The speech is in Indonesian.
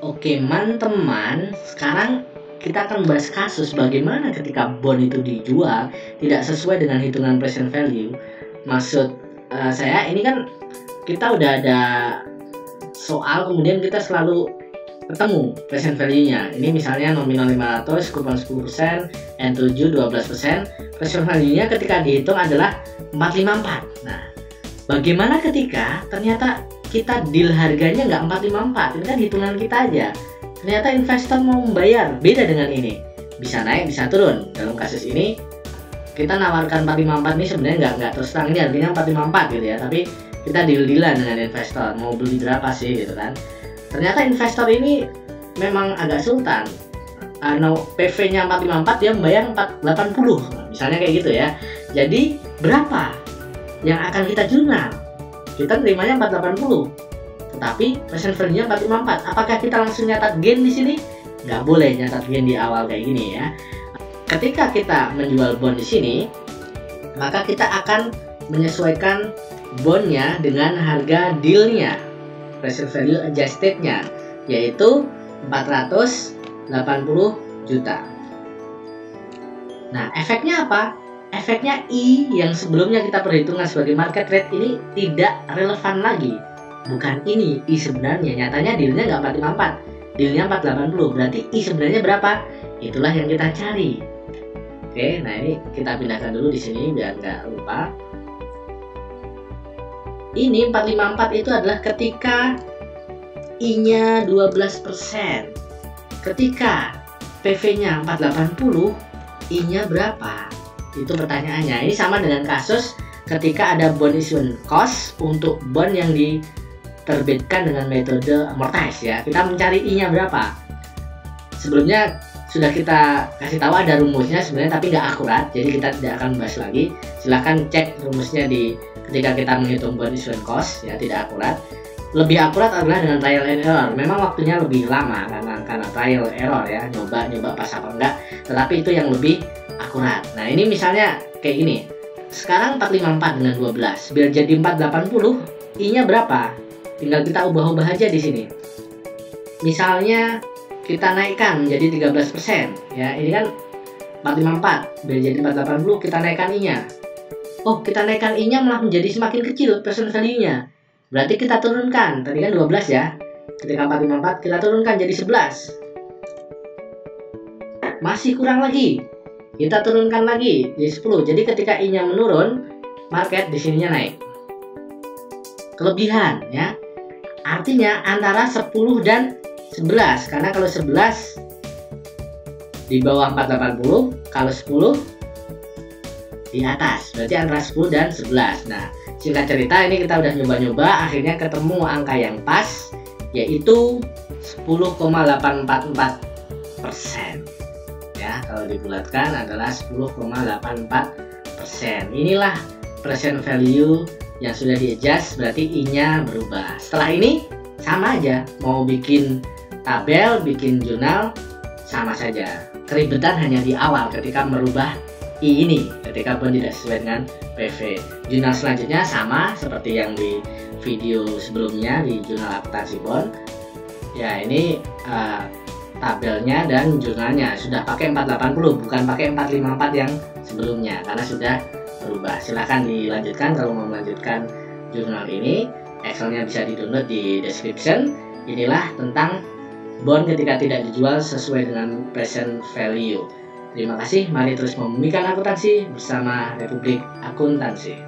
Oke, teman-teman, sekarang kita akan bahas kasus bagaimana ketika bond itu dijual tidak sesuai dengan hitungan present value. Maksud saya ini kan kita udah ada soal, kemudian kita selalu ketemu present value-nya. Ini misalnya nominal 500, kupon 10%, N7 12%. Present value-nya ketika dihitung adalah 454. Nah, bagaimana ketika ternyata kita deal harganya nggak 454? Ini kan hitungan kita aja. Ternyata investor mau membayar, beda dengan ini. Bisa naik, bisa turun. Dalam kasus ini kita nawarkan 454 ini sebenarnya nggak terus terang ini harganya 454 gitu ya, tapi kita deal-dealan dengan investor, mau beli berapa sih gitu kan. Ternyata investor ini memang agak sultan. PV-nya 454, dia membayar 480 misalnya kayak gitu ya. Jadi berapa yang akan kita jurnal? Kita nerimanya 480, tetapi present value-nya 454. Apakah kita langsung nyatat gain di sini? Nggak boleh nyatat gain di awal kayak gini ya. Ketika kita menjual bond di sini, maka kita akan menyesuaikan bondnya dengan harga dealnya, present value adjusted-nya, yaitu 480 juta. Nah, efeknya apa? Efeknya I yang sebelumnya kita perhitungkan sebagai market rate ini tidak relevan lagi. Bukan ini I sebenarnya, nyatanya dealnya nggak 454, dealnya 480. Berarti I sebenarnya berapa? Itulah yang kita cari. Oke, nah ini kita pindahkan dulu di sini biar nggak lupa. Ini 454 itu adalah ketika I-nya 12%. Ketika PV-nya 480, I-nya berapa? Itu pertanyaannya. Ini sama dengan kasus ketika ada bond issuance cost untuk bond yang diterbitkan dengan metode amortize ya. Kita mencari I-nya berapa? Sebelumnya sudah kita kasih tahu ada rumusnya sebenarnya, tapi nggak akurat, jadi kita tidak akan bahas lagi. Silahkan cek rumusnya di ketika kita menghitung bond issuance cost ya, tidak akurat. Lebih akurat adalah dengan trial and error. Memang waktunya lebih lama karena trial error ya, nyoba pas apa enggak, tetapi itu yang lebih akurat. Nah, ini misalnya kayak gini. Sekarang 454 dengan 12 biar jadi 480, I-nya berapa? Tinggal kita ubah-ubah aja di sini. Misalnya kita naikkan menjadi 13% ya. Ini kan 454 biar jadi 480, kita naikkan I-nya. Oh, kita naikkan I-nya malah menjadi semakin kecil present value-nya. Berarti kita turunkan, tadi kan 12 ya. Ketika 454 kita turunkan jadi 11. Masih kurang lagi. Kita turunkan lagi jadi 10. Jadi ketika I-nya menurun, market di sininya naik. Kelebihan ya. Artinya antara 10 dan 11, karena kalau 11 di bawah 480, kalau 10 di atas, berarti antara 10 dan 11. Nah, singkat cerita ini kita udah nyoba-nyoba, akhirnya ketemu angka yang pas, yaitu 10,844%. Ya, kalau dibulatkan adalah 10,84%. Inilah present value yang sudah di-adjust, berarti I-nya berubah. Setelah ini sama aja, mau bikin tabel, bikin jurnal, sama saja. Keribetan hanya di awal ketika merubah I ini, ketika bond tidak sesuai dengan PV. Jurnal selanjutnya sama seperti yang di video sebelumnya di jurnal akuntansi bond. Ya, ini tabelnya dan jurnalnya sudah pakai 480, bukan pakai 454 yang sebelumnya karena sudah berubah. Silahkan dilanjutkan kalau mau melanjutkan jurnal ini. Excelnya bisa di-download di description. Inilah tentang bond ketika tidak dijual sesuai dengan present value. Terima kasih, mari terus membumikan akuntansi bersama Republik Akuntansi.